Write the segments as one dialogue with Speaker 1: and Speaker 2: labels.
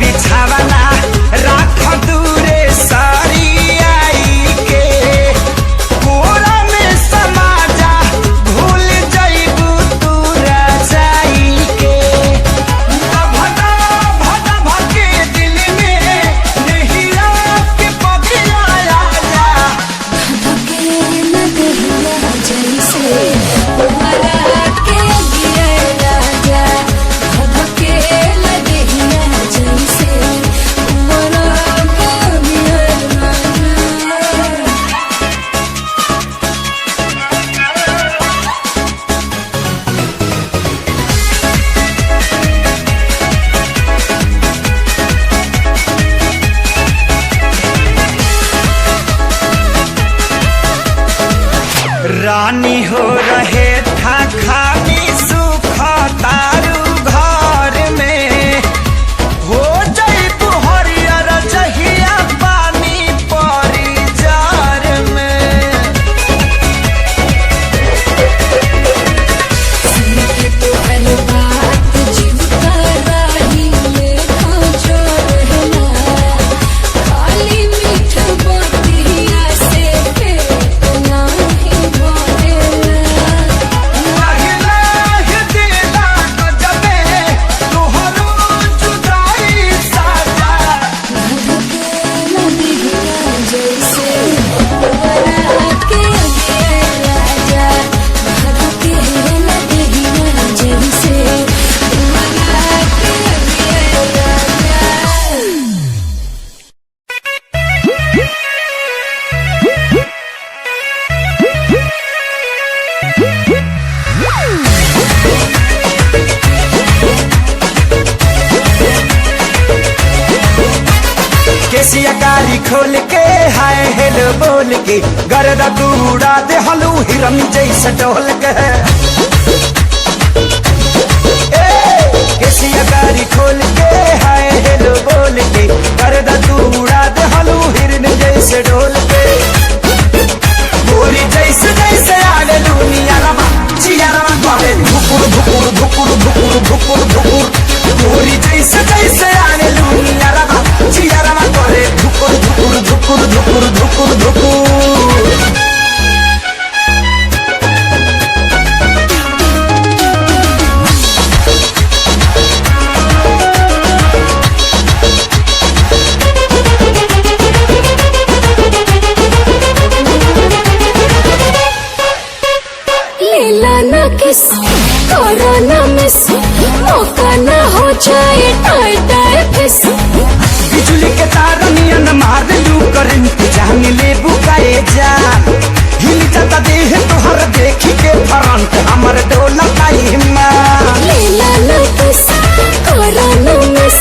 Speaker 1: बिछावना राख दूरे सारी आई के कोरा में समा जा भूल जाइबू तू रजाई के भदा भदा भके दिल में नहीं के पगिया जा
Speaker 2: धके न देहिया जैसे तुम्हारा के गिरे राजा धके न देहिया जैसे तुम्हारा के गिरे राजा।
Speaker 1: रानी हो रहे था खानी सुख तारू घर में हो जाइबू हरियर जहिया पानी परी जार में
Speaker 2: सुनके तो हर बात जीव का राही लेखा जोड़ना खाली मीठ बतिया से पेट नाही भरेला।
Speaker 1: लाहि दिला गजबे तोहरो जुदाई साजा
Speaker 2: धके न देहिया जैसे तुम्हारा के गिरे राजा धके न देहिया जैसे तुम्हारा के गिरे राजा।
Speaker 1: केसिया गाड़ी खोल के हाय हेलो बोल के गर्दा तू उड़ा दे हलू हिरन जैसे डोल के ए केसिया गाड़ी खोल के हाय हेलो बोल के गर्दा तू उड़ा दे हलू हिरन जैसे डोल के गोरी जैसे जैसे आले दुनिया रमा चिया रमा करे धुकुर धुकुर धुकुर धुकुर धुकुर धुकुर गोरी जैसे जैसे आले दुनिया रमा चिया रमा करे धुकुर धुकुर धुकुर धुकुर धुकुर धुकुर।
Speaker 2: लीला न किस कोरोना मिस मौका न हो जाए टाई टाई फिस
Speaker 1: बिजली के तार नियन मार लू करंट जान ले बुकाए जान हिल जाता देह तोहर देखी के फ्रंट हमर डोला पाई मां
Speaker 2: लीला न किस कोरोना मिस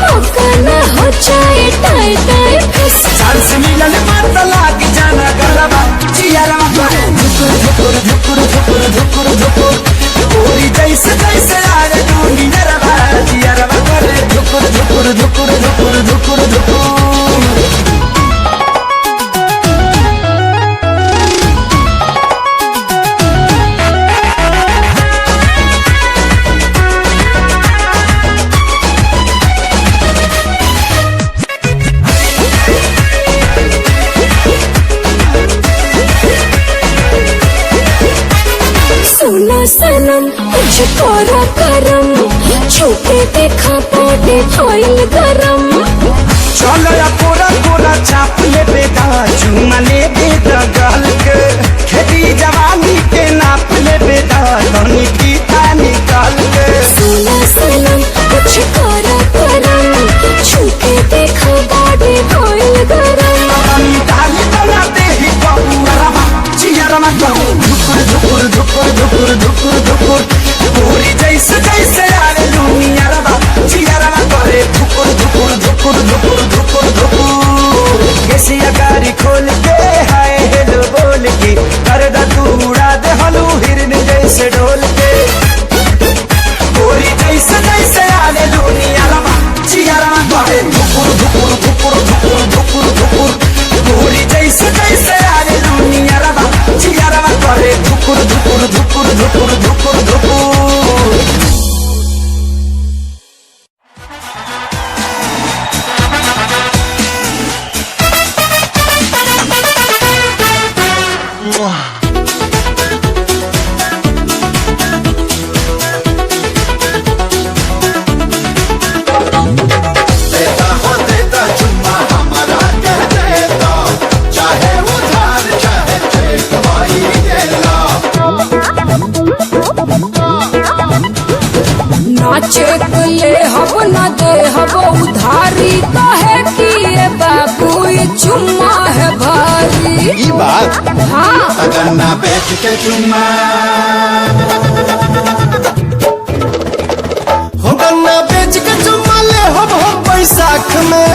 Speaker 2: मौका न हो जाए टाई टाई फिस
Speaker 1: चांस मिलन मत लाग जाना गलबा चियारा करे धुकुर धुकुर धुकुर धुकुर धुकुर धुकुर गोरी जैसे जैसे आगे दुनिया रवा चियारा करे धुकुर धुकुर धुकुर धुकुर धुकुर धुकुर।
Speaker 2: सुना सनम कुछ कोरा करम छुपे देखा बॉडी फॉइल गरम
Speaker 1: चलो या कोरा कोरा चाप ले बेटा चुमा ले बेटा गाल के खेती जवानी के नाप ले बेटा धनी पीता निकाल के
Speaker 2: सुना सनम कुछ कोरा करम छुपे देखा बॉडी फॉइल गरम
Speaker 1: डाली बनाते ही बहुरा चियरमा कहूँ धुकुर धुकुर धुकुर धुकुर धुकुर धुकुर गोरी जैसे जैसे आले दुनिया रवा चियरमा करे धुकुर धुकुर धुकुर धुकुर धुकुर धुकुर। केसिया गाड़ी खोल के हाय हेलो बोल के करदा तू उड़ा दे हलू हिरन जैसे डोल के गोरी जैसे जैसे आले दुनिया रवा चियरमा करे धुकुर धुकुर धुकुर धुकुर धुकुर धुकुर गोरी जैसे जैसे आले दुनिया रवा चियरमा करे धुकुर धुकुर धुकुर धुकुर धुकुर धुकुर।
Speaker 2: कोई कहे कि ये बाबू ये चुम्मा है भारी।
Speaker 3: ई बात
Speaker 2: हाँ
Speaker 3: गन्ना बेच के चुम्मा
Speaker 1: हो गन्ना बेच के चुम्मा ले हम बैसाख में,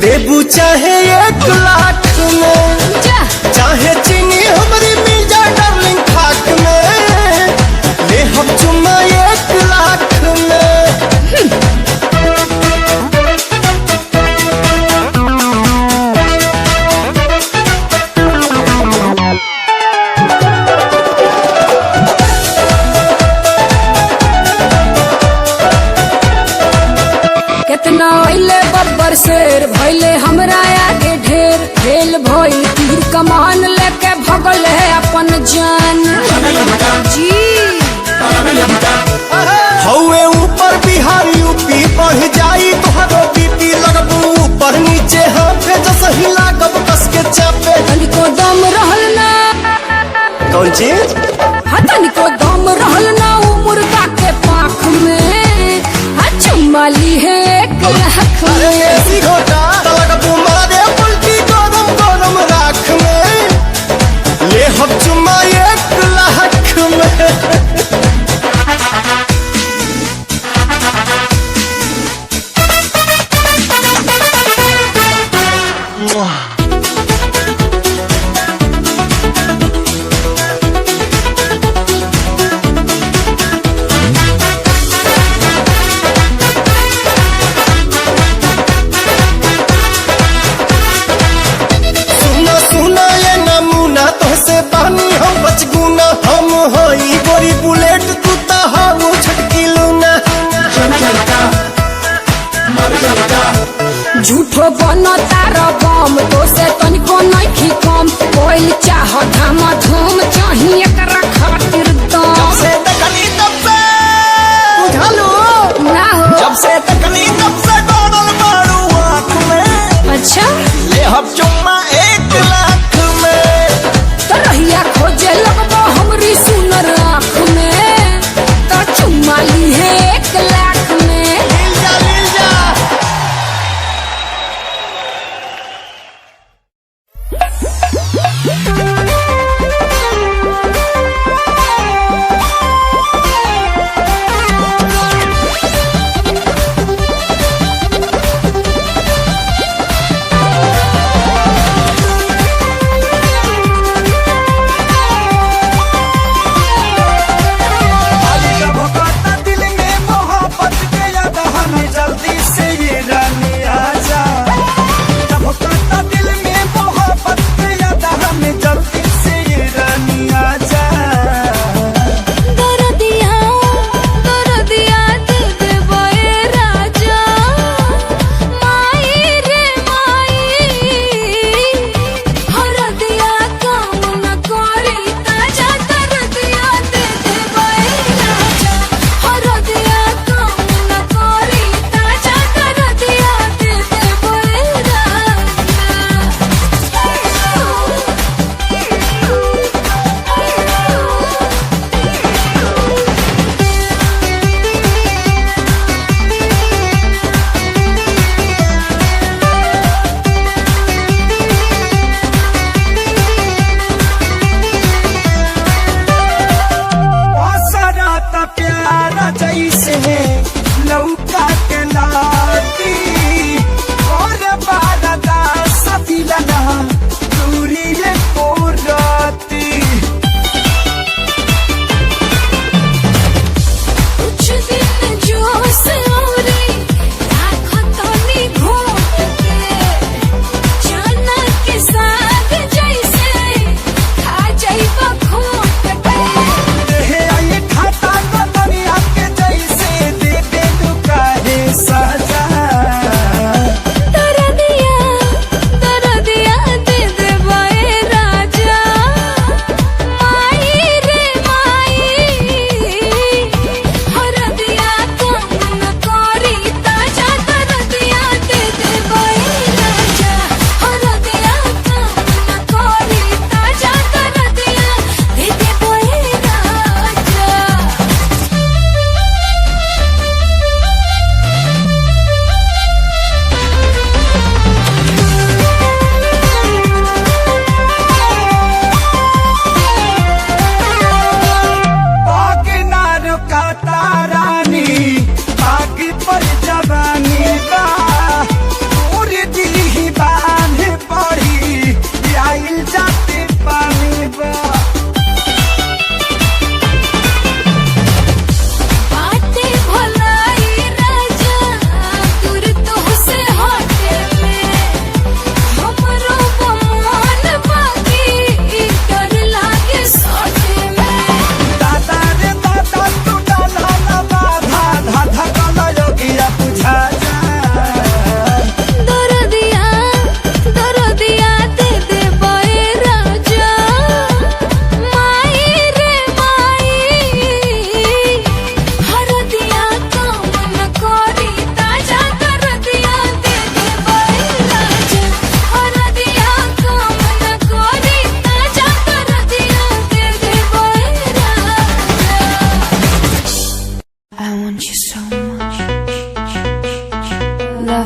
Speaker 1: देबू चाहे 1 लाख में,
Speaker 2: जा
Speaker 1: चाहे चीनी हमारी मिल जाए डार्लिंग खाक में, ले हम चुम्मा 1 लाख में।
Speaker 2: कितना अइले बब्बर शेर भइले हमरा आगे ढेर, खेल भइल तीर कमान लेके भगल है अपन जान जी।
Speaker 1: हौवे ऊपर बिहार यूपी बढ़ जाई तोहरो बीपी, लगबू ऊपर नीचे हाथ जस हिला कब कस के चापे।
Speaker 2: तनिको दम रहल ना,
Speaker 1: कौन चीज?
Speaker 2: हाँ तनिको दम रहल ना उ मुर्गा के पाख में, हाँ चुम्मा ली है 1 लाख
Speaker 1: अरे
Speaker 2: में।
Speaker 1: ऐसी घोटा लगबू मारे उल्टी गरम गरम राख में, ले हम चुम्मा 1 लाख में। सुना सुना ये नमूना तोहसे बानी हम बचगुना, हम हई गोरी बुलेट तू ता हो छटकी लूना।
Speaker 2: झूठो बनो तारा बम तो से तनिको नइखी कम, कोइल चाह धामा धूम चाही एकरा खातिर दम।
Speaker 1: जब से तकनी तब से बुझालू,
Speaker 2: ना हो
Speaker 1: जब से तकनी तब से डोडल मारू आँख में,
Speaker 2: अच्छा
Speaker 1: ले हम चुम्मा 1 लाख में।
Speaker 2: तो रहिया खोजे लगबो हमरी सुनर आँख में, तो चुम्मा ली है 1 लाख में।
Speaker 1: मिल जा मिल जा।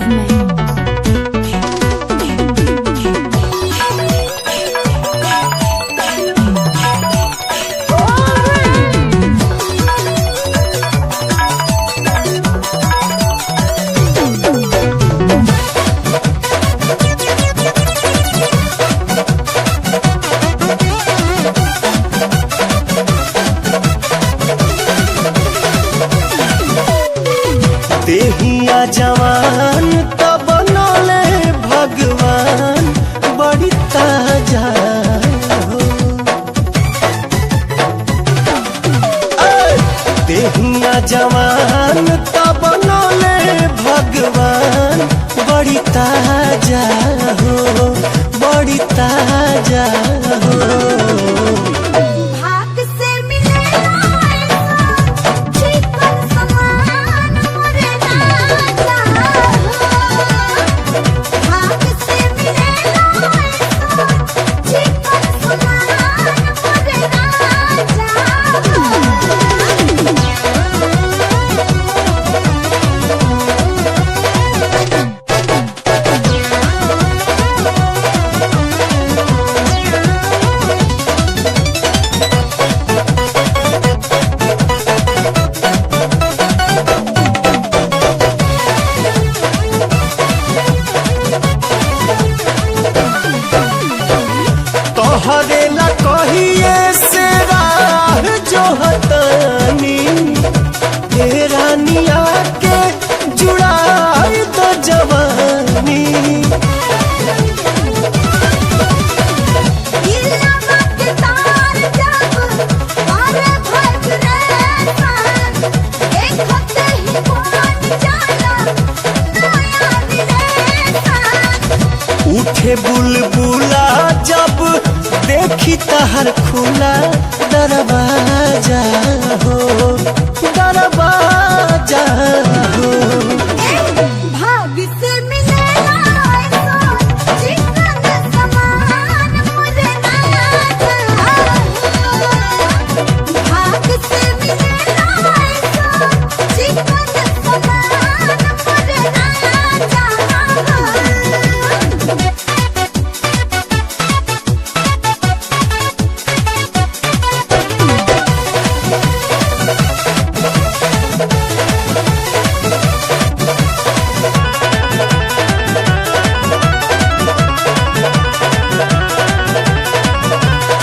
Speaker 2: love me.
Speaker 4: देहिया जवान तब बनले भगवान बड़ी ताजा हो। देहिया जवान तब बनले भगवान बड़ी ताजा हो, बड़ी ताजा हो।
Speaker 5: भाग से मिलेला चिकन समान मोरे राजा भाग से मिलेला चिकन समान मोरे राजा
Speaker 4: तोहरे ला कहिए से राह जो हतानी हे रानिया के जुड़ाई तो जवानी।
Speaker 5: दिलवा के तार जब मारे भग रे सान देखते ही मान जाला नया दिलेसान
Speaker 4: उठे बुलबुला जब देखी तहर खुला दरवाजा हो, दरवाजा हो।
Speaker 5: भाग से मिलेला चिकन समान मोरे राजा भाग से मिलेला चिकन समान मोरे राजा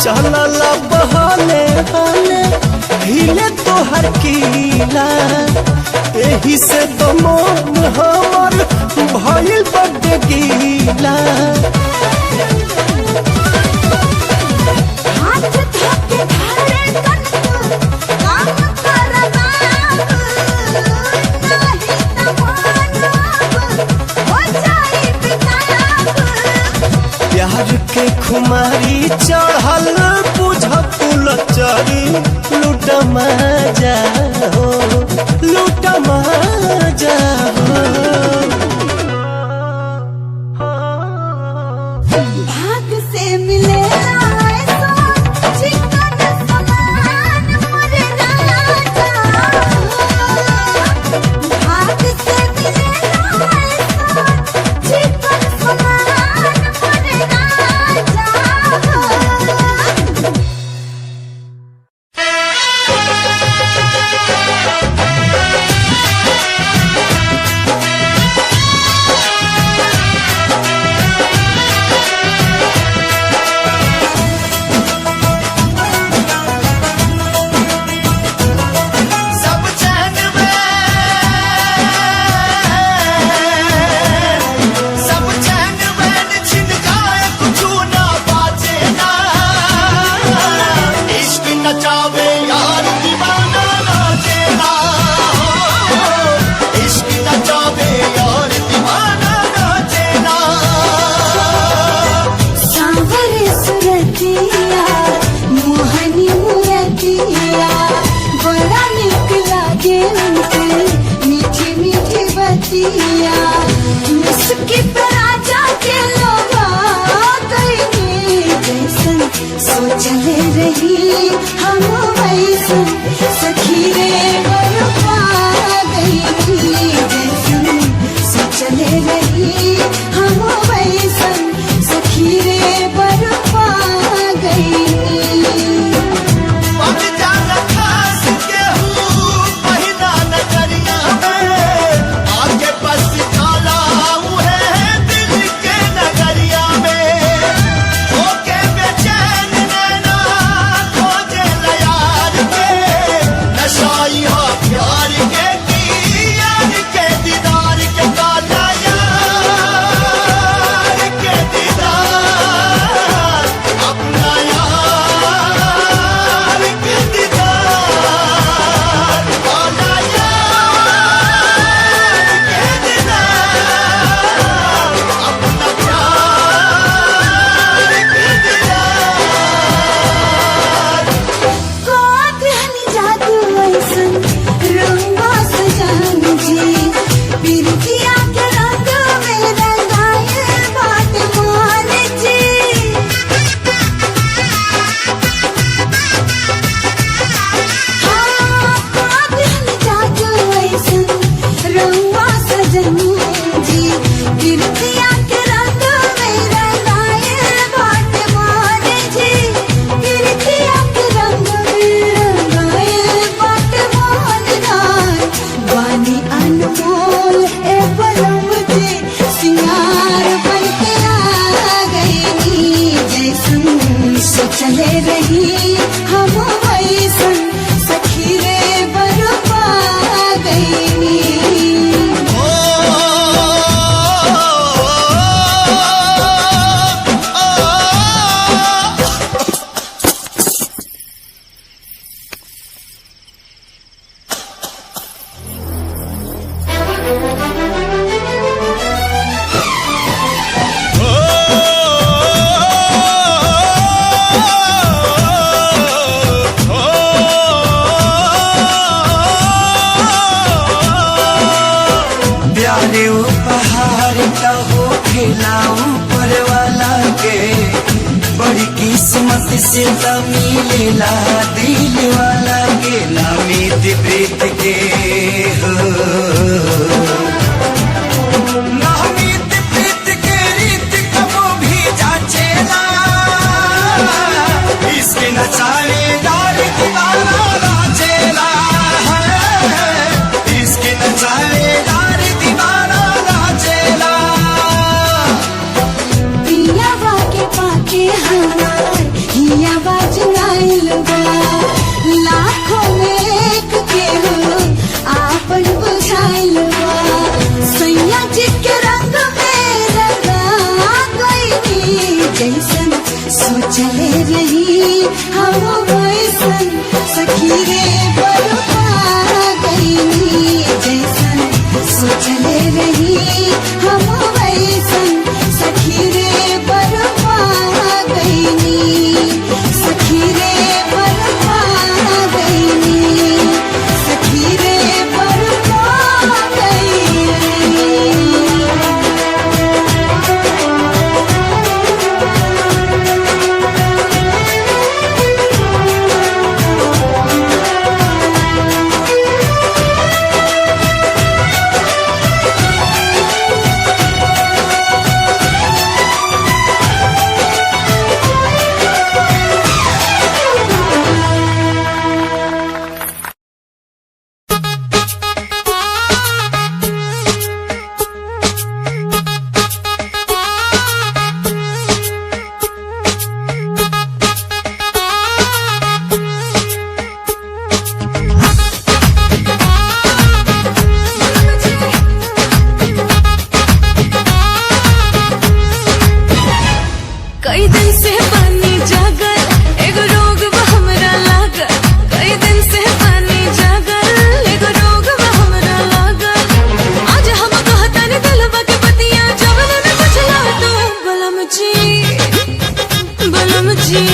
Speaker 4: चलला बहाने हाने हिले तोहर कीला एही से तो मन हमर भइल बड़ गीला।
Speaker 5: हाथ धोके धारे कनको काम करबा नाही तमानब हो जाई बिताब
Speaker 4: प्यार के खुमारी चढ़ल बुझ पुल चरी लूट मजा हो, लूट मजा हो।
Speaker 5: भाग से मिलेला चिकन समान मोरे राजा भाग से मिलेला चिकन समान मोरे राजा
Speaker 1: सब चैन में सब चैन में छिन जाए कुछ ना बाचे ना इश्क नचावे यार दीवाना नाचे ना इश्क नचावे यार दीवाना नाचे ना
Speaker 5: सांवर सुरतिया मोहनी मुरतिया बड़ा निक लागे उनके मीठी मीठी बतिया मुस्की पे राजा के लोगा गई जैसन सोचले रही हम वैसन सखी रे बरपा गई जैसन सोचले
Speaker 1: उपहार का हो खिलाऊ ऊपर वाला के, बड़ी किस्मत से तो मिलेला दिल वाला के, नामित प्रीत के हो नामित प्रीत के रीत कबो भी जाचेला, इसके नचाए दार दीवाना नाचेला, इसके नचाए दार दीवाना नाचेला।
Speaker 5: पियावा के पाके हमार हियावा जुड़ाइल बा, लाखों में एक के हो आपन बुझाइल बा, सैया जी के रंग में रंगा गइनी, जैसन सोचले रही हम वैसन सखी रे बरपा गइनी, जैसन सोचले रही हम वैसन सखी रे बरपा गइनी, सखी रे बरपा गइनी, सखी रे बरपा गइनी।
Speaker 6: कई दिन से पानी जागल एगो रोग बा हमरा लागल, कई दिन से पानी जागल एगो रोग बा हमरा लागल, आज हम कहतन दिलवा के बतिया जवन में बुझला तू बलम जी बलम जी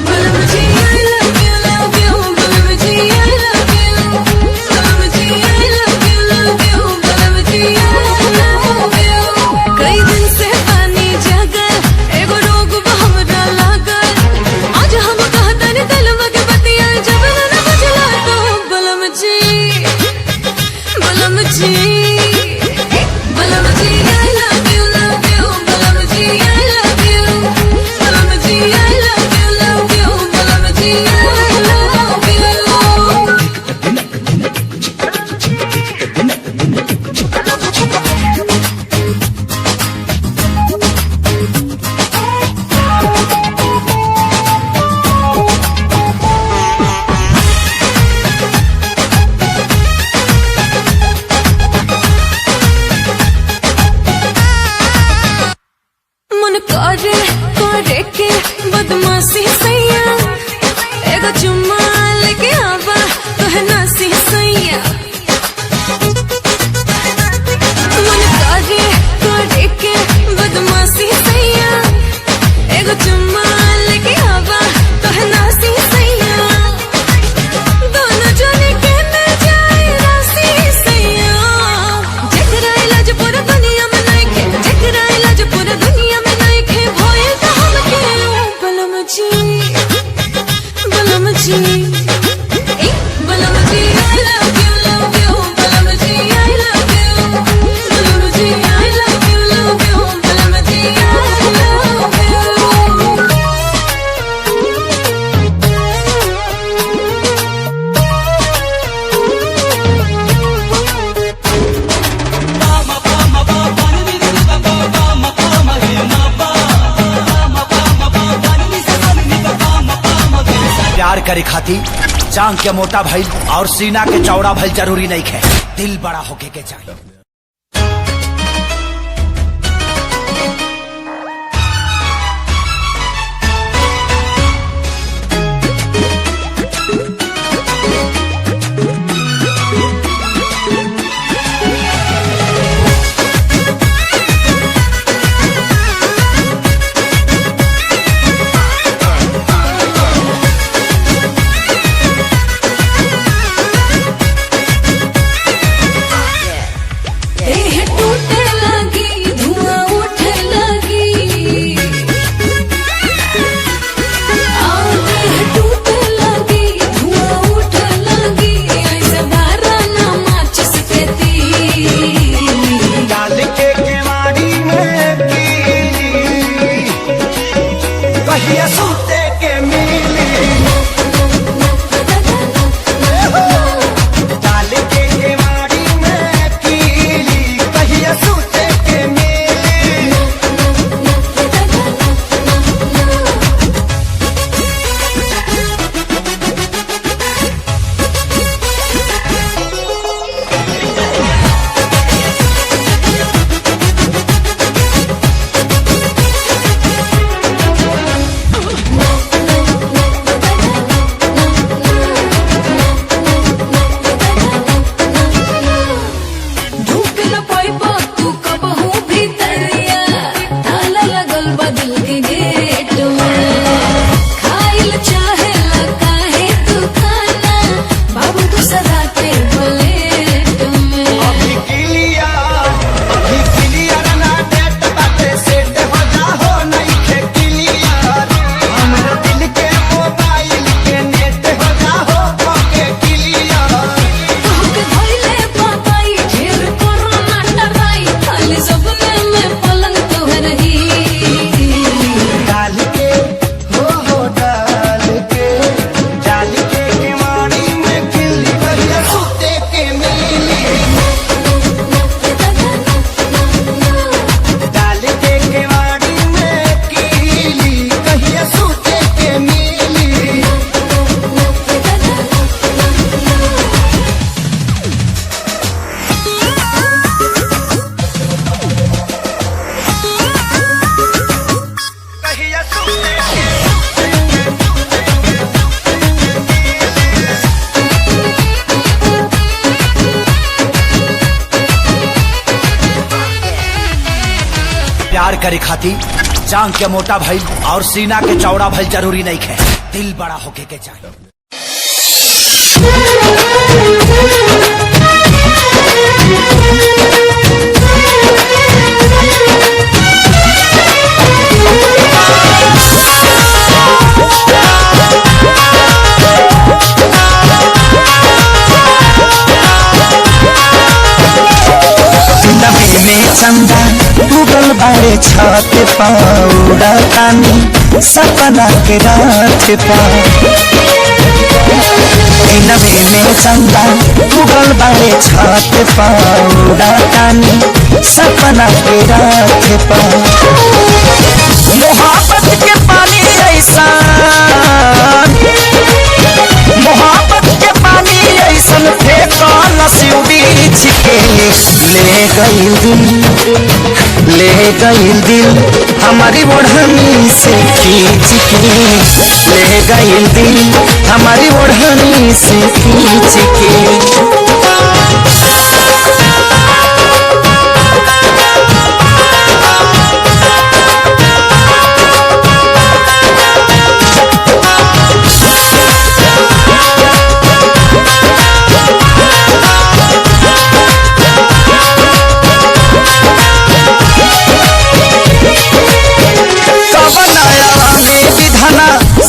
Speaker 6: बलम जी I love you बलम जी I love you बलम जी I love you बलम जी I love you। कई दिन से पानी जागल एगो रोग बा हमरा लागल, आज हम कहतन दिलवा के बतिया जवन न बुझला तो बलम जी बलम जी बलम जी I love you बलम जी I love you बलम जी I love you बलम जी I love you। मन करे के बदमाशी सैया, एगो चुम्मा लेके आवा तोहे नासी सैया, मन करे के बदमाशी सैया, एगो चुम्मा लेके आवा तोहे नासी सैया, दोनों जने के मिल जाए राशि सैया, जेकरा इलाज पूरा दुनिया में नइखे, जेकरा इलाज पूरा दुनिया में नइखे, भइल त हमके बलम जी बलम जी ए बलम जी I love you बलम जी I love you बलम जी I love you बलम जी I love you।
Speaker 7: प्यार करे खातिर जांग के मोटा भइल और सीना के चौड़ा भइल जरूरी नहीं है, दिल बड़ा होके के चाहिए।
Speaker 6: देह टूटे लगी धुआं उठे लगी देह टूटे लगी धुआं उठे लगी ऐसे बारा ना माचिस के तीली
Speaker 1: डाल के केवाड़ी में कीली कहिया सूते के मिली डाल के केवाड़ी में कीली कहिया सूते के मिली
Speaker 6: ढूक न पाइबा तू कबहू भीतरिया ताला लगल बा दिल के गेट में खाइल चाहे काहे तू खाना बाबू तू सदा के प्लेट में
Speaker 1: अभी क्लियर ना डेट बाटे सेट हो जा हो नहीं खे क्लियर हमरा दिल के मोबाइल के नेट हो जा हो के क्लियर
Speaker 6: तोहके धइले पापाई ढेर कोरोना डराई खाली सपने में पलंग तोहर ही
Speaker 1: डाल के हो डाल के केवाड़ी में किल्ली करिया सूते के मिली डाल के केवाड़ी में किल्ली कहिया सूते के मिली कहिया सूते के
Speaker 7: प्यार करे खाती जांग के मोटा भइल और सीना के चौड़ा भइल जरूरी नहीं है, दिल बड़ा होके के चाहिए।
Speaker 1: नबी में चंदा गूगल बारे छत पाउडा तानी सपना के रात पा नबी में चंदा गूगल बारे छत पाउडा तानी सपना के रात पा मोहब्बत के पानी ऐसा मोहब्बत के पानी ऐसन फेंका नसीब बीच के ले गईल दिल हमारी ओढ़नी से खींच के ले गईल दिल हमारी ओढ़नी से खींच के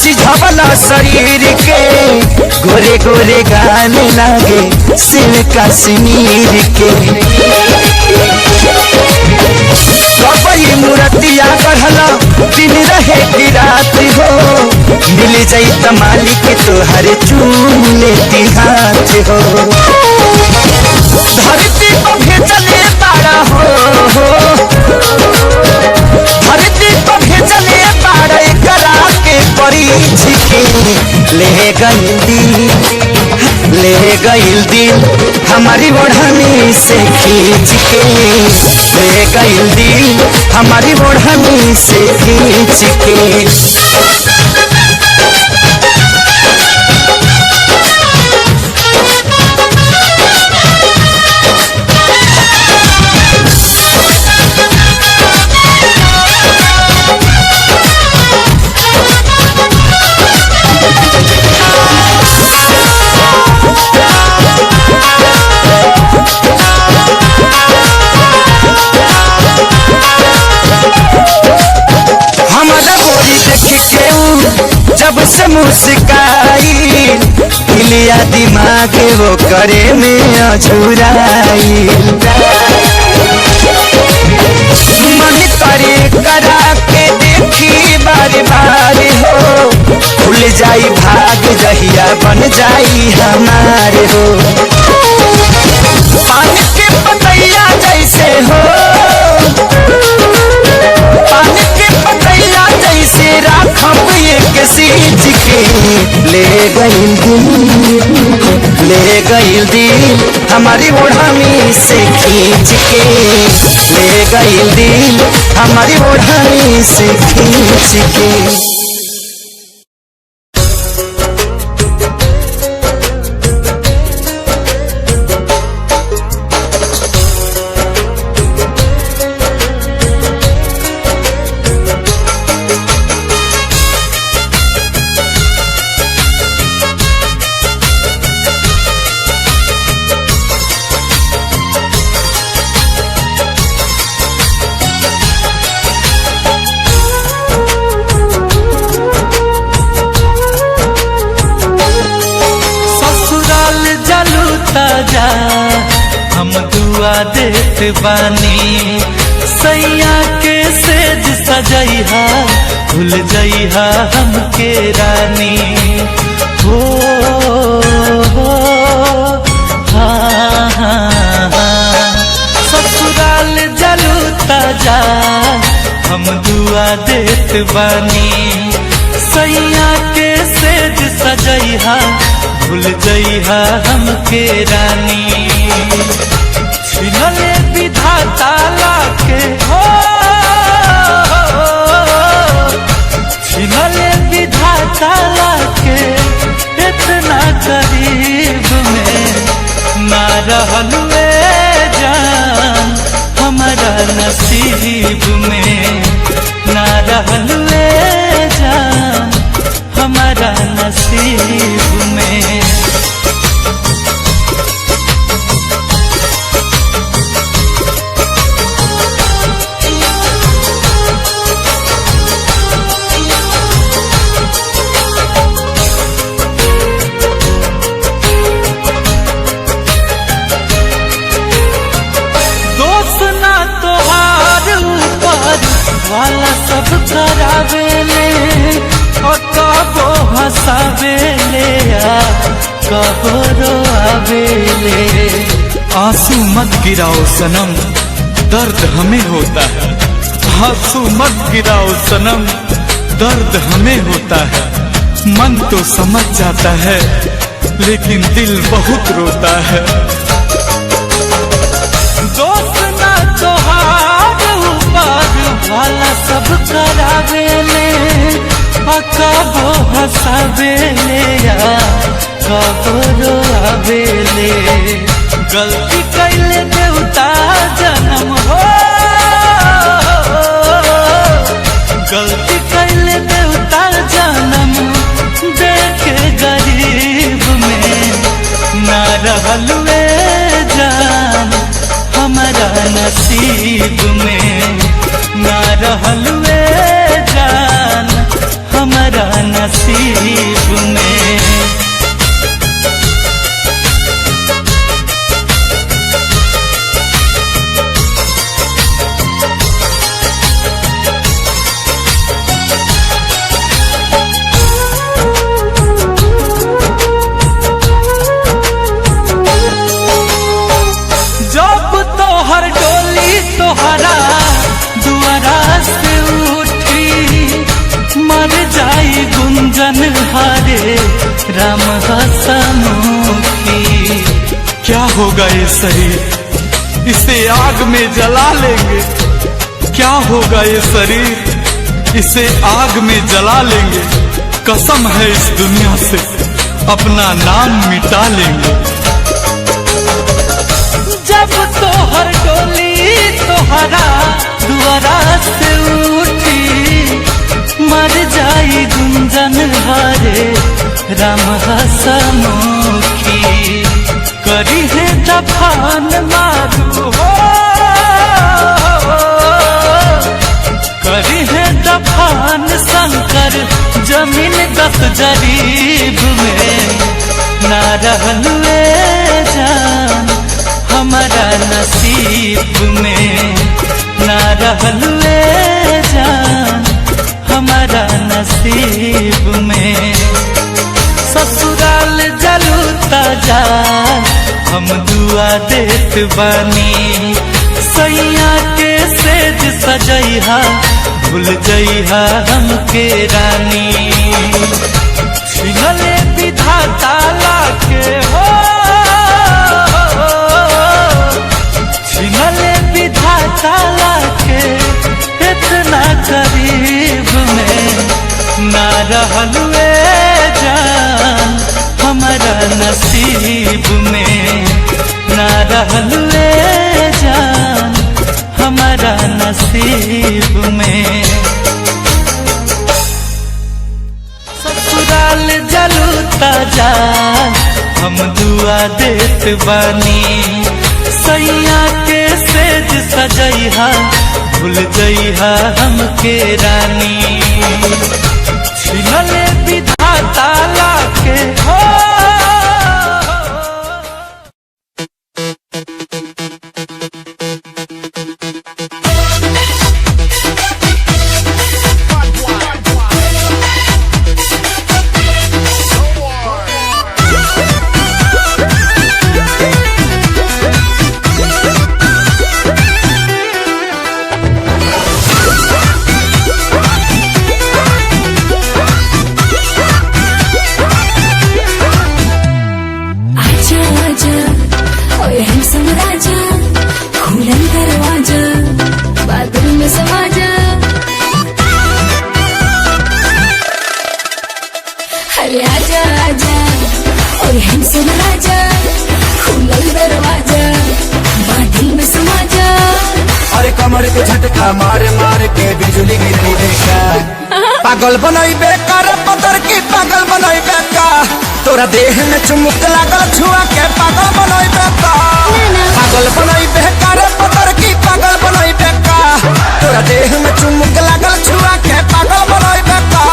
Speaker 1: सिझवला शरीर के गोरे गोरे गाने लागे सिल कश्मीर के कबई मूर्तिया गढ़ला दिन रहे की रात हो मिल जाई त मालिक तोहर चूम लेती हाथ हो धरती पर भेजले तारा हो धरती पर भेजले तारा करा के परीछ के ले गईल दिल हमारी ओढ़नी से खींच के ले गईल दिल हमारी ओढ़नी से खींच के
Speaker 4: से मुस्काई, दिलिया दिमाग वो करे में अझुराई। मन करे करा के देखी बार बार हो, खुल जाई भाग जहिया बन जाई हमारे हो। पानी के पतैया जैसे हो, पानी के पतैया जैसे राखब एक सींच के। ले गइल दिल हमारी ओढ़नी से खींच के। ले गइल दिल हमारी ओढ़नी से खींच के।
Speaker 8: हम दुआ देत बानी, सैया के सेज सजैहा, भूल जइहा हमके रानी। हो हाँ हाँ हाँ, ससुराल जलू ताजा हम दुआ देत बानी, सैया के सेज सजैहा, भूल जइहा हमके रानी। छिनले विधाता लाके हो, छिनले विधाता लाके इतना करीब में ना रहलू जान हमारा नसीब में। ना रहलू जान हमारा नसीब में। वाला सब करावेले और कबो हंसावेले कबो रोआवेले। आंसू मत गिराओ सनम, दर्द हमें होता है। आंसू मत गिराओ सनम, दर्द हमें होता है। मन तो समझ जाता है लेकिन दिल बहुत रोता है। दोस्त ना तोहार ऊपर वाला सब करावेले, कबो हंसावेले कबो रोआवेले। गलती कैले देवता जन्म हो, गलती कैले देवता जन्म देखे गरीब में। ना रहलू जान हमारा नसीब में। ना रहलू जान हमारा नसीब में। जब तोहर डोली तोहरा दुआरा से उठी, मर जाई गुंजन हारे राम हसमुखी। क्या होगा ये शरीर, इसे आग में जला लेंगे। क्या होगा ये शरीर, इसे आग में जला लेंगे। कसम है इस दुनिया से अपना नाम मिटा लेंगे। जब तोहर डोली तोहरा दुआरा से उठी, मर जाई गुंजन हारे राम हसमुखी। करी है दफान मारू हो, करी है दफान शंकर जमीन 10 रहल ए जान हमारा नसीब में। ससुराल जलू ताजा हम दुआ देत बानी, सैया के सेज सजैहा भूल जइहा हमके रानी। छिनले विधाता लाके हो, छिनले विधाता लाके इतना करीब में ना रहलू ए जान हमारा नसीब में। ना रहलू ए जान हमारा नसीब में। ससुराल जलू ताजा हम दुआ देत बानी, सैया के सेज सजैहा भूल जइहा हमके रानी। छिनले विधाता लाके हो,
Speaker 1: कमर के झटका मार मार के बिजली गिरी देखा। पागल बनई बेकार पतर की पागल बनई बेका, तोरा देह में चुमुक लागल छुआ के पागल बनई बेका। पागल बनई बेकार पतर की पागल बनई बेका, तोरा देह में चुमुक लागल छुआ के पागल बनई बेका।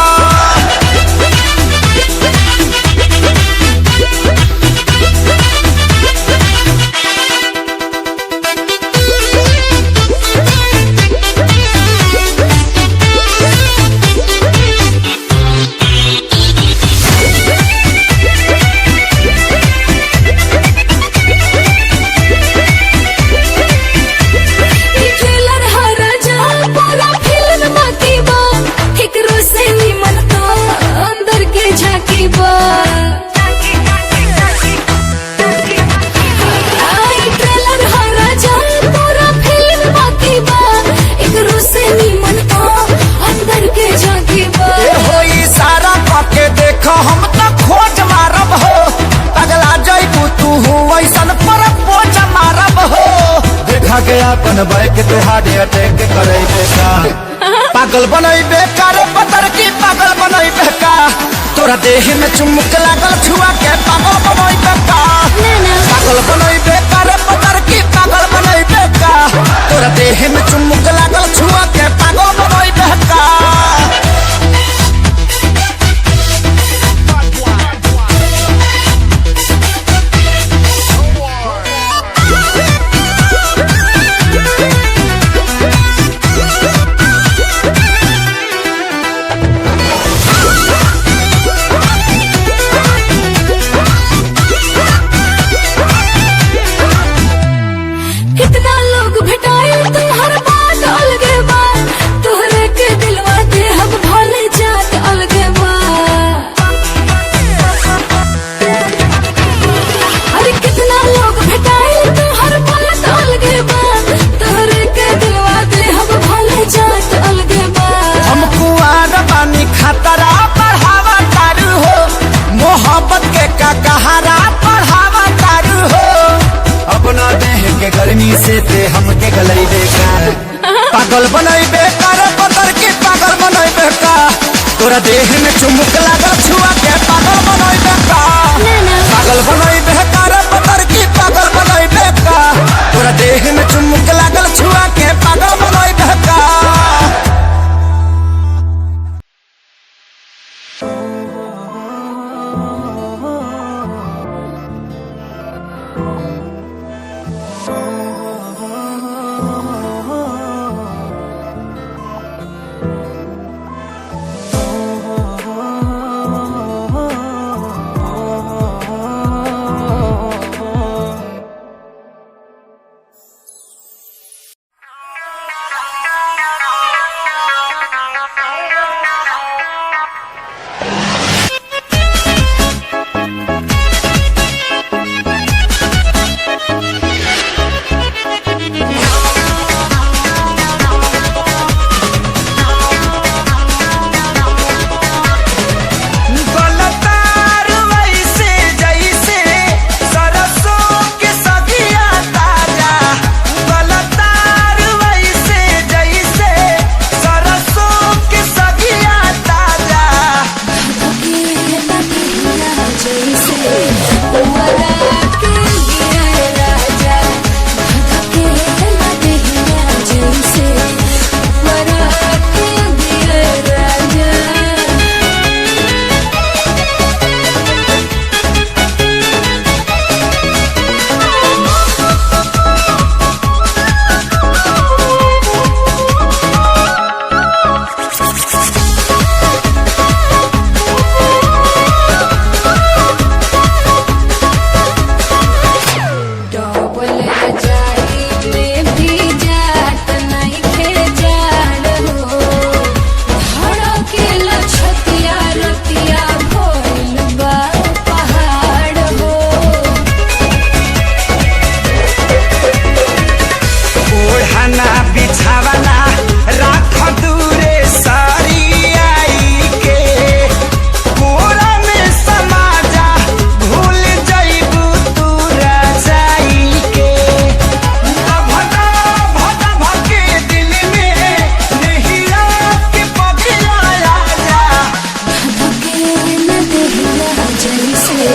Speaker 1: हम तो खोज मारब हो, पगला जइबू तू ऐसन पर पोज मारब हो। देखा गया अपन बैक तुहारे अटैक करे बेका। पागल बनई बेकार पतर की पागल बनई बेका, तोरा देह में चुमुक लागल छुआ के पागल बनई बेका। पागल बनई बेकार पतर की पागल बनई बेका, तोरा देह में चुमुक लागल छुआ के पागल बनई बेका। गर्मी से ते हमके गलई बेकार। पागल बनई बेकार पतर की पागल बनई बेकार, तोरा देह में चुमुक लागल छुआ के पागल बनई बेकार। पागल बनई बेकार पतर की पागल बनई बेकार, तोरा देह में चुमुक लागल छुआ के पागल बनई बेकार।
Speaker 4: बिछावना राख दूरे सारी आई के कोरा में समाजा भूल जाइबू तू रजाई के भदा भदा भके दिल में नहीं के पगिया जा
Speaker 2: धकेला देहिया जैसे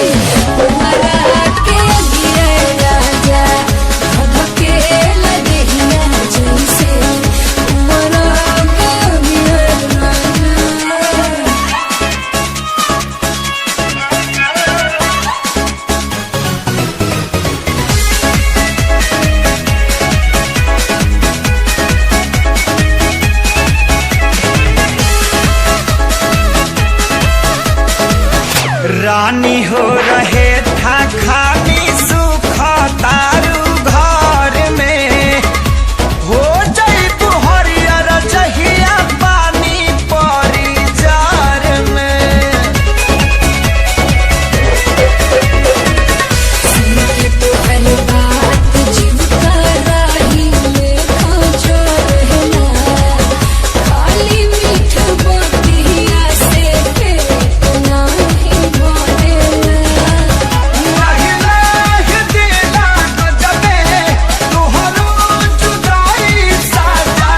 Speaker 2: तुम्हारा के गिरे राजा धकेला देहिया जैसे तुम्हारा के गिरे राजा।
Speaker 4: रानी हो रहे था खानी सुख तारू घर में हो जाई तू हरियर जहिया पानी परी जार में
Speaker 2: सुनके तोहर बात जीव का राही लेखा जो रहना खाली मीठ बतिया से पेट नाही भरेला।
Speaker 4: लाहि दिला गजबे तोहरो जुदाई साजा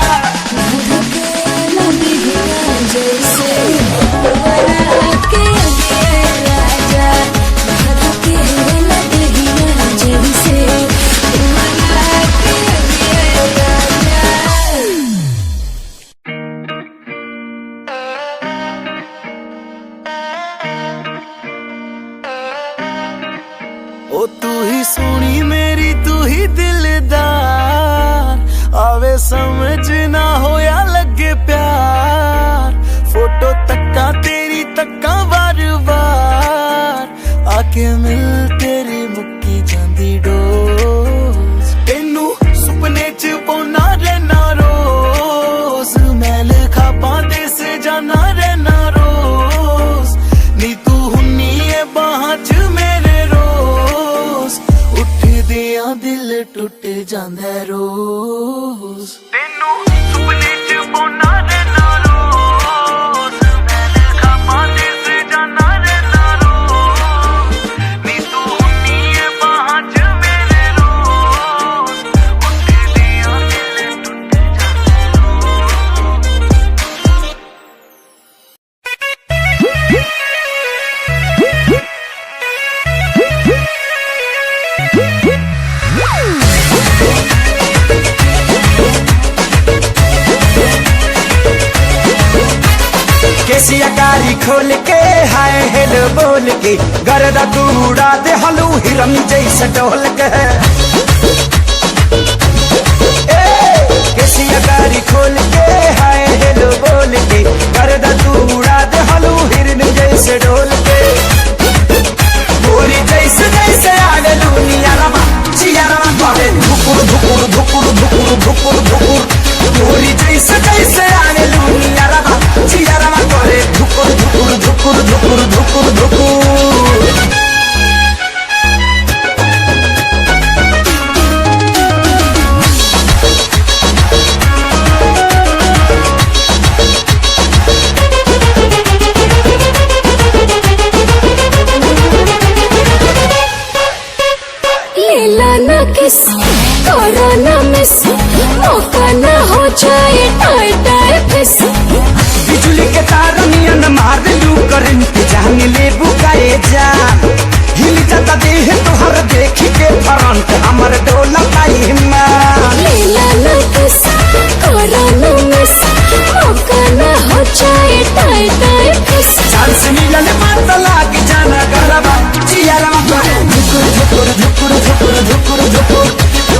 Speaker 2: धकेला देहिया जैसे तुम्हारा के गिरे राजा धकेला देहिया जैसे तुम्हारा के गिरे राजा।
Speaker 8: ओ तू ही सोनी मेरी तू ही दिलदार आवे समझ ना होया लगे प्यार फोटो तक्का तेरी तक्का बार बार आके मिल तेरी मुक्की जांदी डोज तेनू सुपने च पौना रहना रोज मैल खापा दे से जाना रहना रोज नी तू हुन्नी है बाहां च मेरे रोज उठ दिया दिल टुट जांदा रोज तेनू सुपने च पौना रहना रोज मैल खापा दे से जाना रहना रोज नी तू हुन्नी है बाहां च मेरे रोज उठ दिया दिल टुट जांदा रोज।
Speaker 4: केसिया गाड़ी खोल के हाय हेलो बोल के गर्दा तू उड़ा दे हलू हिरन जैसे डोल के केसिया गाड़ी खोल के हाय हेलो बोल के गर्दा तू उड़ा दे हलू हिरन जैसे डोल के गोरी जैसे जैसे आगे दुनिया रमा चिया रमा करे धुकुर धुकुर धुकुर धुकुर धुकुर धुकुर गोरी जैसे जैसे आगे दुनिया रमा चिया रमा करे धुकुर धुकुर धुकुर धुकुर धुकुर धुकुर।
Speaker 2: लीला न किस करो न मिस मौका न हो जाए टाई टाई फिस
Speaker 4: बिजली के तार नियन मार लू करंट जान ले बुकाए जान हिल जाता देह तोहर देख के फ्रंट हमर डोला पाई हिम्मत
Speaker 2: लीला न किस करो न मिस मौका न हो जाए टाई टाई फिस
Speaker 4: चांस मिलल मत लाग जाना गलबा चियारा करे धुकुर धुकुर धुकुर धुकुर धुकुर धुकुर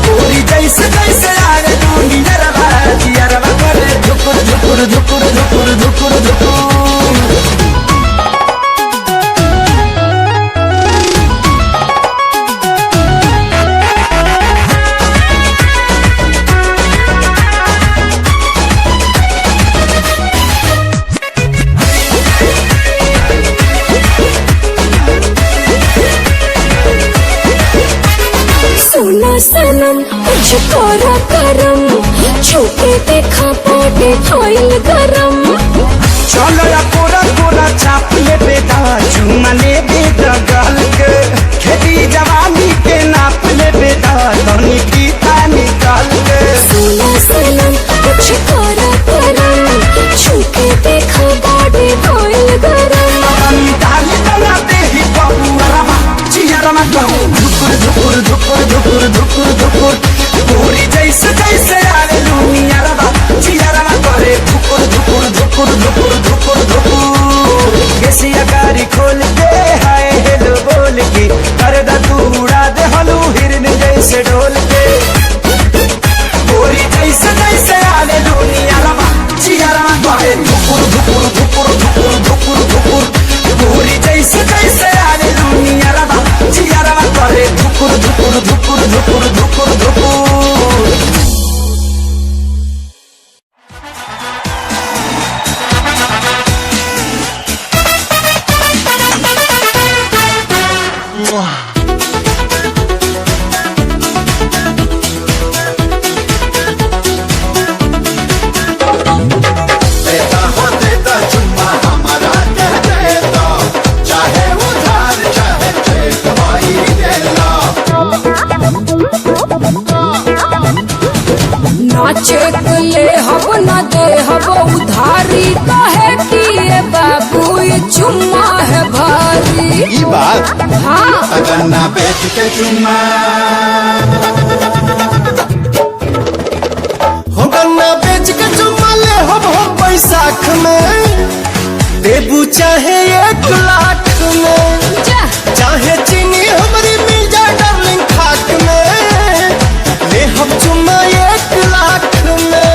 Speaker 4: गोरी जैसे जैसे आगे दुनिया रमा चियारा करे धुकुर धुकुर धुकुर धुकुर धुकुर धुकुर।
Speaker 2: सुना सनम तुझको करम बॉडी भइल गरम।
Speaker 4: चलो या कोरा कोरा चाप ले बेदा चुमा ले बेदा गाल के खेती जवानी के नाप ले बेदा धनी पीता निकाल के।
Speaker 2: सोना सनम कुछ करा करम छूके देखो बॉडी भइल गरम।
Speaker 1: पानी डाल डालते ही बबुआ चियारा में धुकुर धुकुर धुकुर धुकुर धुकुर धुकुर पूरी जैसे जैसे आवे लुनिया रवा चियारा में करे धुकुर धुकुर धुकुर धुकुर धुकुर धुकुर।
Speaker 4: केसिया गाड़ी खोल के हाय हेलो बोल के कर दा तू उड़ा दे हलू हिरन जैसे ढोल के।
Speaker 1: पूरी जैसे जैसे आवे लुनिया रवा चियारा में करे धुकुर धुकुर धुकुर धुकुर धुकुर धुकुर पूरी जैसे जैसे आवे लुनिया रवा चियारा में करे धुकुर धुकुर धुकुर धुकुर धुकुर धुकुर।
Speaker 3: देता हो देता चुम्मा हमारा कह देता चाहे उधार चाहे चेक भाई दे लो।
Speaker 2: ना चेक ले हब ना दे हब उधारी कहे कि ये बाबू ये चुम्मा है भारी।
Speaker 3: ये बात
Speaker 2: हाँ
Speaker 3: अगर ना बेच के चुम्मा
Speaker 8: हो गन्ना बेच के चुम्मा ले हम बैसाख में देबू चाहे 1 लाख में
Speaker 2: जा
Speaker 8: चाहे चीनी हमारी मिल जाए डार्लिंग खाक में ले हम चुम्मा 1 लाख में।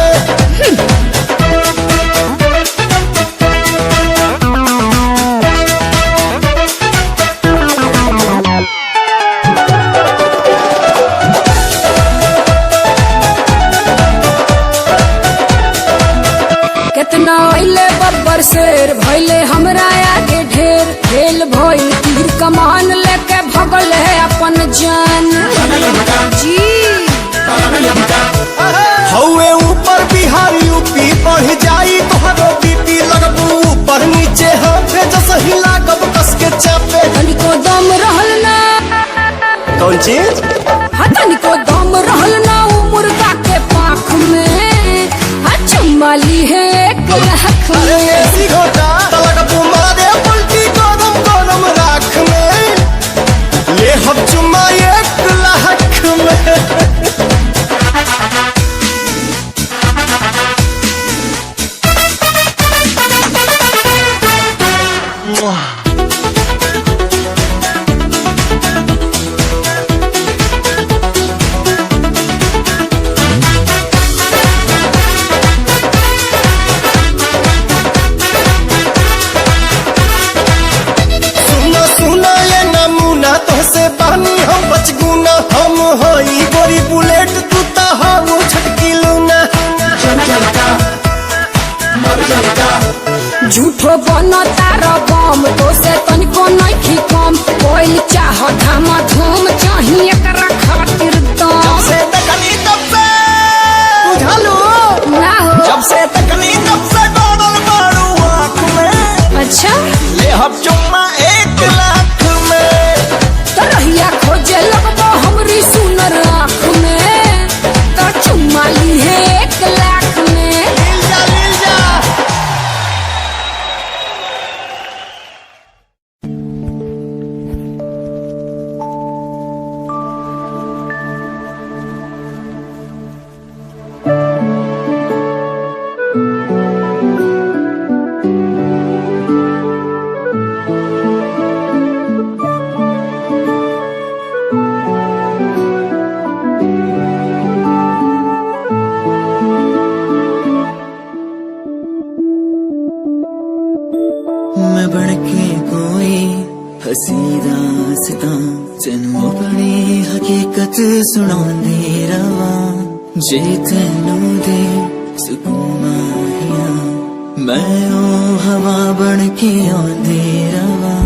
Speaker 2: कितना अइले बब्बर शेर भइले हमरा आगे ढेर खेल भइल तीर कमान लेके भगल है अपन जान जी।
Speaker 8: हौवे ऊपर बिहार यूपी बढ़ जाई तोहरो बीपी लगबू ऊपर नीचे हाथे जस हिला कब कस के चापे।
Speaker 2: तनिको दम रहल ना
Speaker 8: कौन चीज
Speaker 2: हाँ तनिको दम रहल ना उ मुर्गा के पाख में हाँ चुम्मा ली है 1 लाख
Speaker 8: अरे
Speaker 2: में।
Speaker 8: ऐसी घोटा लगबू मारे उल्टी गरम गरम राख में ले हम चुम्मा 1 लाख में। सुना सुना ये नमूना तोहसे पानी हम बचगुना हम होई गोरी बुलेट तू ता हो छटकी लूना।
Speaker 2: झूठो बनो तारो बम तो से तनिको नहीं कम कोई चाह धामा धूम चाहिए कर खातिर दम
Speaker 4: से तकनी तब से बुझालू
Speaker 2: ना हो।
Speaker 4: जब से तकनी तब से डोडल मारू आँख में
Speaker 2: अच्छा
Speaker 4: ले हम चुम्मा 1 लाख में।
Speaker 2: तरहिया खोजे लगबो हमरी सुनर आँख में तो चुम्मा ली है 1 लाख में।
Speaker 4: लील जा लील जा।
Speaker 9: मैं बढ़के कोई हसी दास्तां तेनू अपनी हकीकत सुनांदी रवा जे तेनू दे सुकून माहिया मैं ओ हवा बन के आंदी रवा।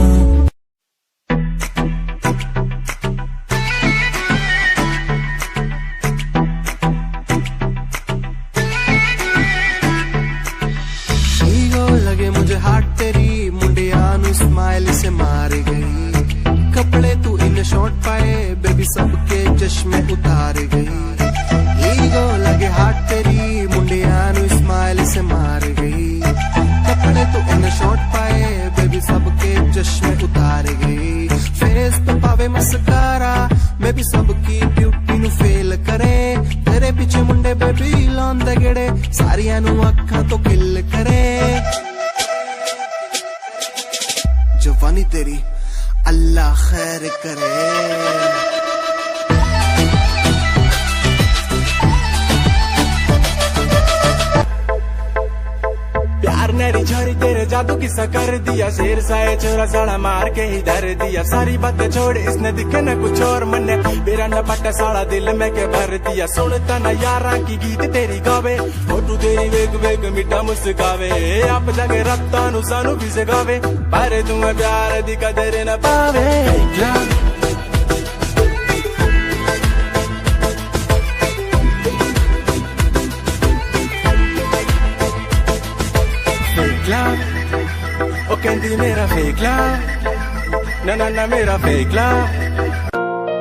Speaker 10: बेबी सबके चश्मे उतार गई ईगो लगे हाथ तेरी मुंडिया नु स्माइल से मार गई कपड़े तो इन शॉर्ट पाए बेबी सबके चश्मे उतार गई फेस पे पावे मस्कारा मैं भी सबकी ब्यूटी नु फेल करे तेरे पीछे मुंडे बेबी लौंदे गेड़े सारियां नु अखां तो किल करे जवानी तेरी अल्लाह खैर करे
Speaker 8: नरी छोरी तेरे जादू किस्सा कर दिया शेर साए चोरा साड़ा मार के ही धर दिया सारी बातें छोड़ इसने दिखे न कुछ और मन मेरा न पट्टा साड़ा दिल में के भर दिया सुनता न यारा की गीत तेरी गावे फोटू तेरी वेग वेग मिठा मुस्कावे आप जगे रत्ता नु सानू भी सिखावे पर तुम्हें प्यार दी कदर न पावे O Candy मेरा fake love ना ना ना मेरा fake love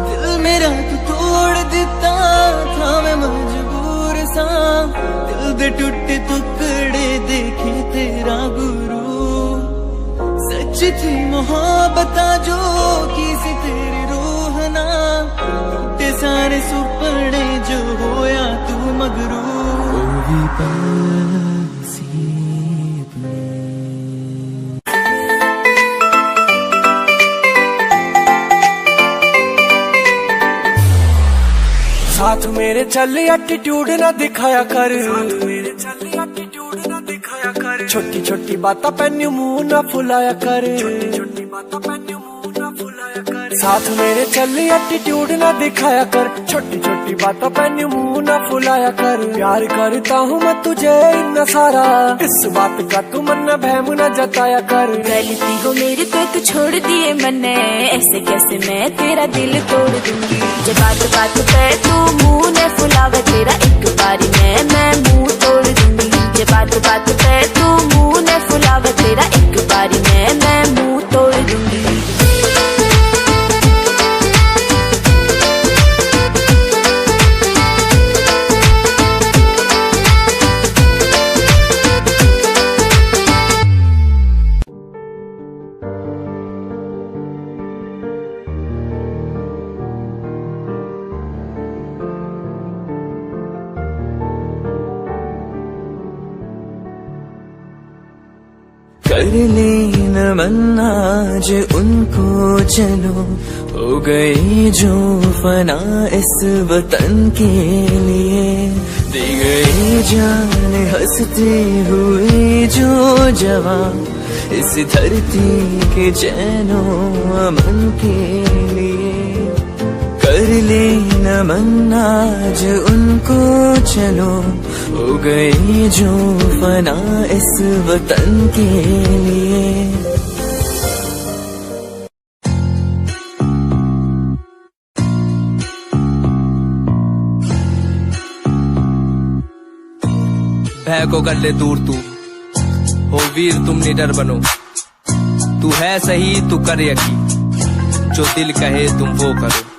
Speaker 9: दिल मेरा तू तोड़ देता था मैं मजबूर सा दिल दे टूटे टुकड़े देखे तेरा गुरु सच थी मोहब्बत जो किसी तेरी रूह ना टूटे सारे सुपने जो होया तू मगरू ओ भी
Speaker 8: साथ मेरे चल एटीट्यूड ना दिखाया कर छोटी छोटी बातों पे न्यू मुंह ना फुलाया कर साथ मेरे चल एटीट्यूड ना दिखाया कर छोटी छोटी बातों पे न्यू मुंह ना फुलाया कर प्यार करता हूँ मैं तुझे इतना सारा इस बात का तू मन बहम न जताया कर
Speaker 6: गलती हो मेरे पे तू छोड़ दिए मैंने ऐसे कैसे मैं तेरा दिल तोड़ दूंगी जब बात बात पे तू मुंह ने फुलावे तेरा एक बारी मैं मुंह तोड़ दूंगी जब बात बात पे तू मुंह ने फुलावे तेरा एक बारी मैं मुंह तोड़ दूंगी
Speaker 9: कर लेना मन आज उनको चलो हो गई जो फना इस वतन के लिए दी गई जान हंसते हुए जो जवान इस धरती के चैनो अमन के लिए कर लेना मन आज उनको चलो हो गई जो फना इस वतन के लिए
Speaker 11: भय को कर ले दूर तू हो वीर तुम निडर बनो तू है सही तू कर यकीन जो दिल कहे तुम वो करो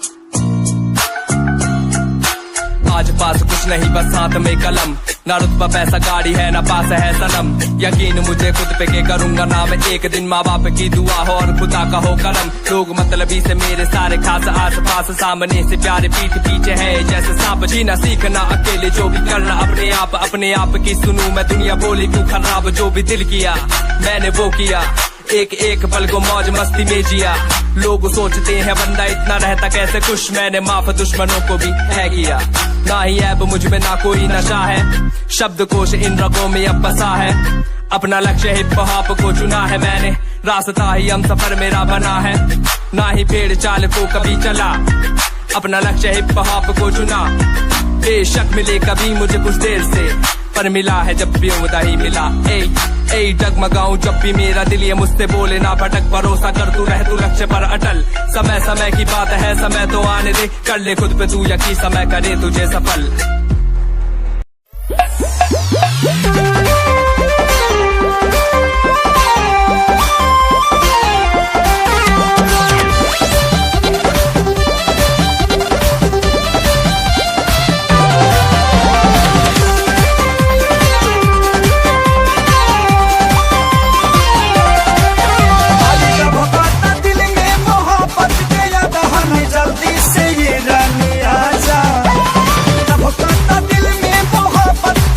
Speaker 11: आज पास कुछ नहीं बस हाथ में कलम ना रुतबा पैसा गाड़ी है ना पास है सनम यकीन मुझे खुद पे के करूंगा ना मैं एक दिन माँ बाप की दुआ हो और खुदा का हो करम लोग मतलबी से मेरे सारे खास आस पास सामने से प्यारे पीठ पीछे है जैसे सांप जीना सीखना अकेले जो भी करना अपने आप की सुनूं मैं दुनिया बोली क्यों खराब जो भी दिल किया मैंने वो किया एक एक पल को मौज मस्ती में जिया लोग सोचते हैं बंदा इतना रहता कैसे खुश मैंने माफ दुश्मनों को भी है किया ना ही ऐब मुझ में ना कोई नशा है शब्दकोश इन रगों में अब बसा है अपना लक्ष्य हिप हॉप को चुना है मैंने रास्ता ही हम सफर मेरा बना है ना ही पेड़ चाल को कभी चला अपना लक्ष्य हिप हॉप को चुना बेशक मिले कभी मुझे कुछ देर से पर मिला है जब भी उम्दा ही मिला। ए डगमगाऊं जब भी मेरा दिल ये मुझसे बोले ना भटक, भरोसा कर तू रह तू लक्ष्य पर अटल। समय समय की बात है, समय तो आने दे, कर ले खुद पे तू यकीन, समय करे तुझे सफल।
Speaker 1: जल्दी से ये रानी आजा, तब कहता दिल में मोहब्बत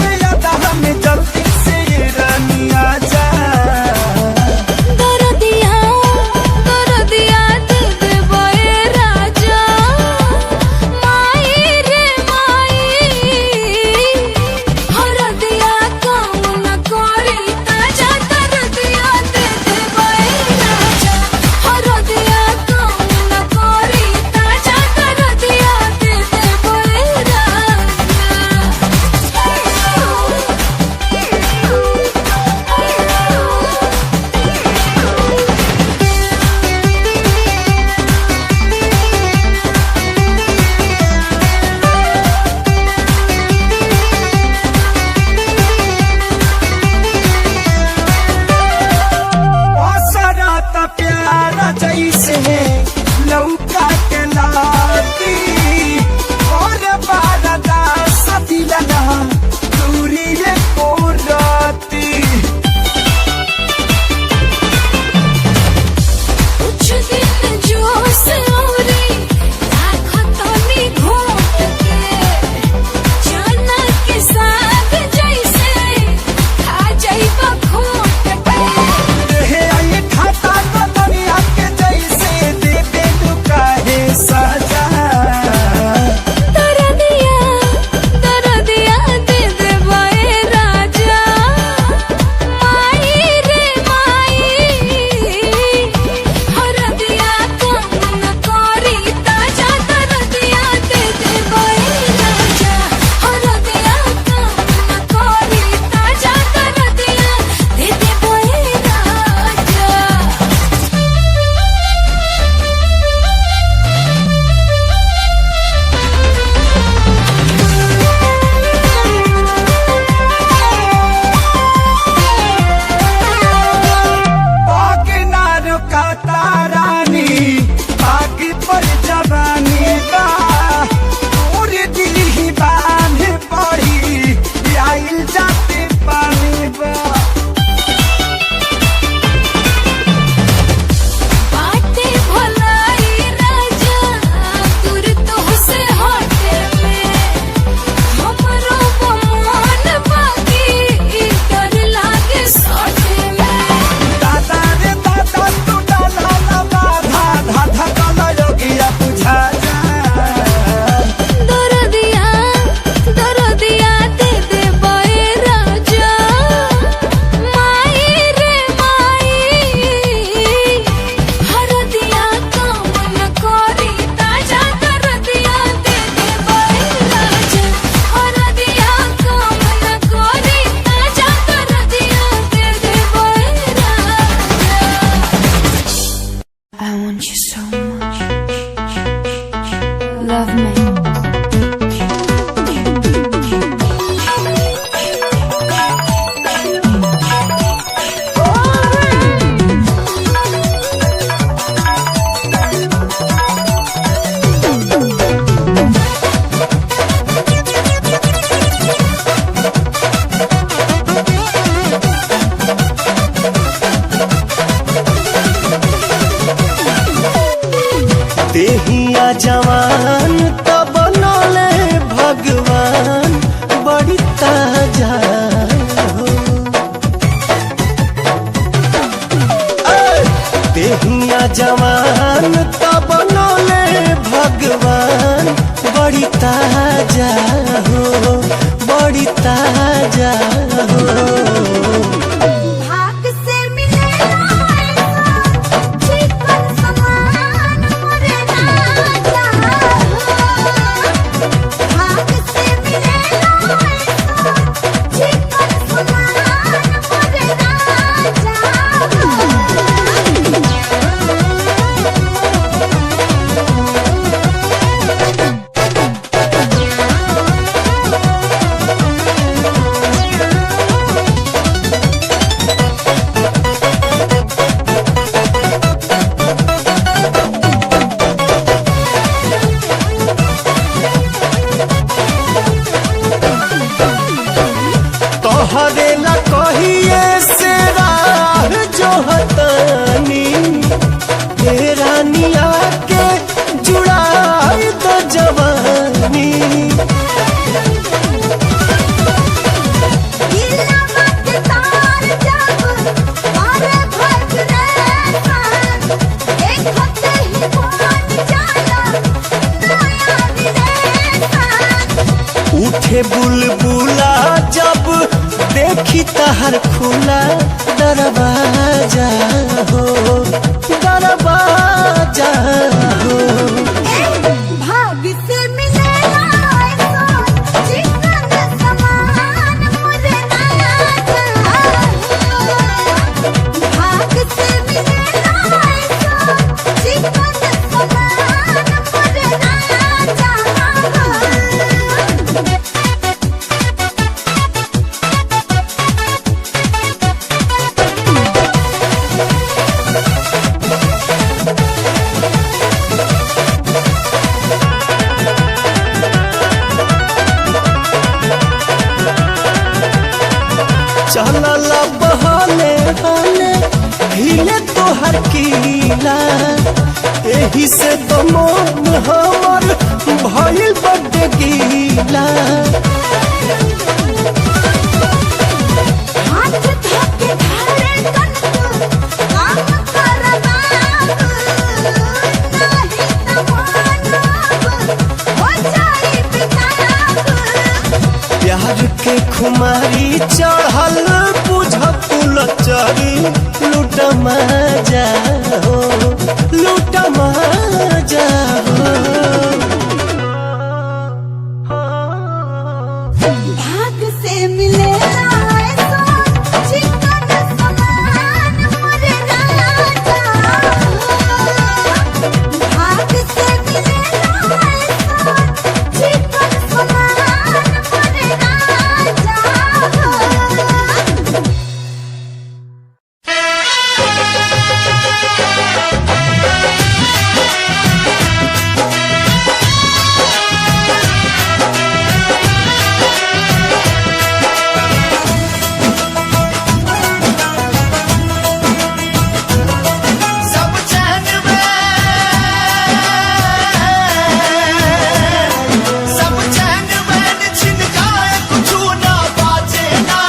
Speaker 8: जवान तो कहे बुलबुला जब देखी तहर खुला दरवाजा हो, दरवाजा हो।
Speaker 5: भाग से मिलेला ऐसा चिकन समान मुझे राजा भाग से मिलेला ऐसा चिकन समान मुझे राजा
Speaker 8: चलला बहाने हाने हिले तोहर कीला, एही से तो मन हमर भइल बड्ड गीला।
Speaker 5: हाथ धोके धारे कन काम करबा नहीं तमाना हो जाई बिताब
Speaker 8: प्यार के खुमारी चढ़ल बुझ पुल चरी लूट मजा हो, लूट मजा हो।
Speaker 5: भाग से मिलेला ऐसा चिकन समान मुझे राजा भाग से मिलेला ऐसा चिकन समान मुझे राजा
Speaker 3: सब चैन में सब चैन में छिन जाए कुछ ना बाजे ना,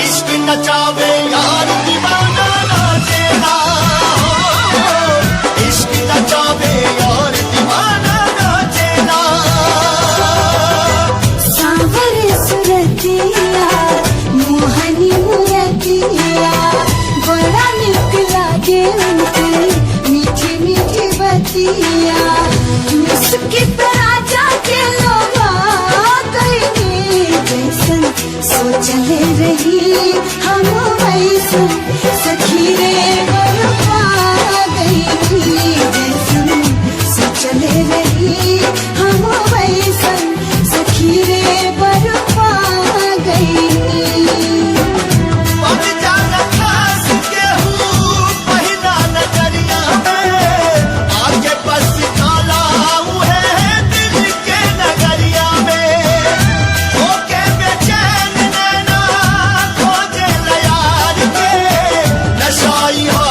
Speaker 3: इश्क नचावे यार दीवाना नाचे ना, इश्क नचावे यार दीवाना नाचे ना।
Speaker 5: सांवर सुरतिया मोहनी मुरतिया बड़ा निक लागे उनके मीठी मीठी बतिया मुस्की पे राजा के लोगा कहीं जैसन सोचले रही हम वैसन सखी रे बरपा गई जैसन सोचले रही हम वैसन सखी रे बरपा गई।
Speaker 3: पग जाना खास के हूँ पहिना नजरिया में, आगे बस काला है दिल के नगरिया में, होके बेचैन नैना खोजे यार के नशाई हो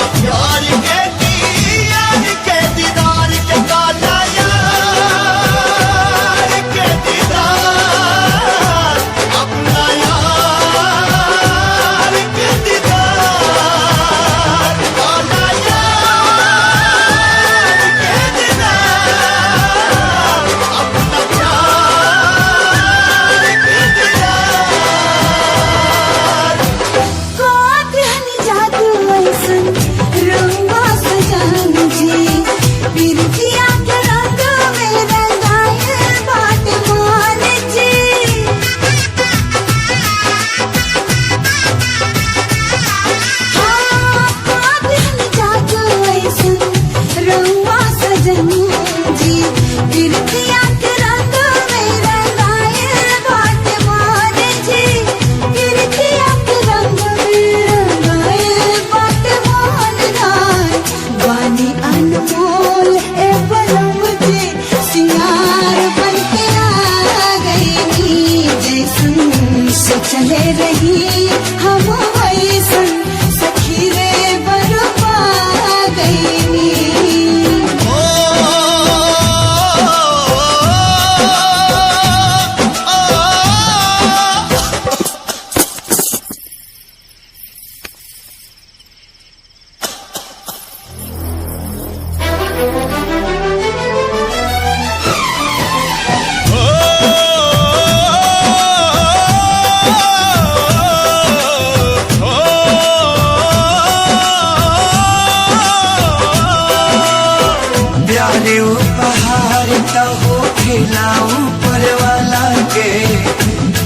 Speaker 1: मिलेला ऊपर वाला के,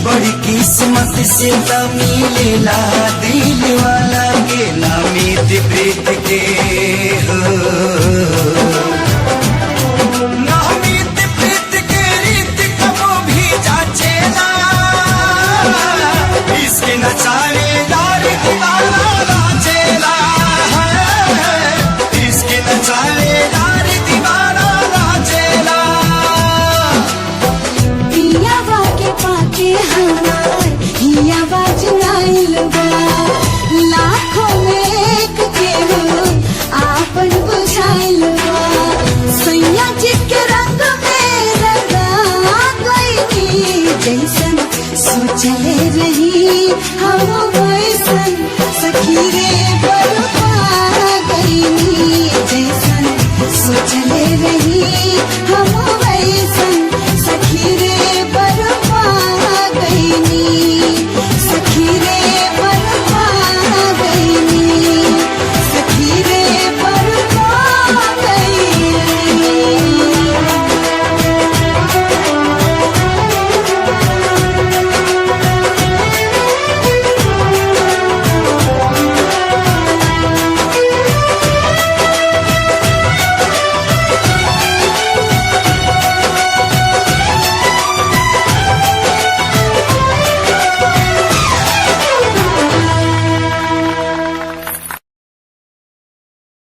Speaker 1: बड़ी किस्मत से त मिलेला दिल वाला के, ना मीत प्रीत के हो, ना मीत प्रीत के रीत कबो भी जाचेला, इसके नचाने दार दीवाना नाचेला, इसके नचाने दार दीवाना नाचेला।
Speaker 5: पियावा के पाके हमार हियावा जुड़ाइल बा, लाखों में एक के हो आपन बुझाइल बा, सैया जी के रंग में रंगा गइनी, जैसन सोचले रही हम वैसन सखी रे बरपा गइनी, जैसन सोचले रही हम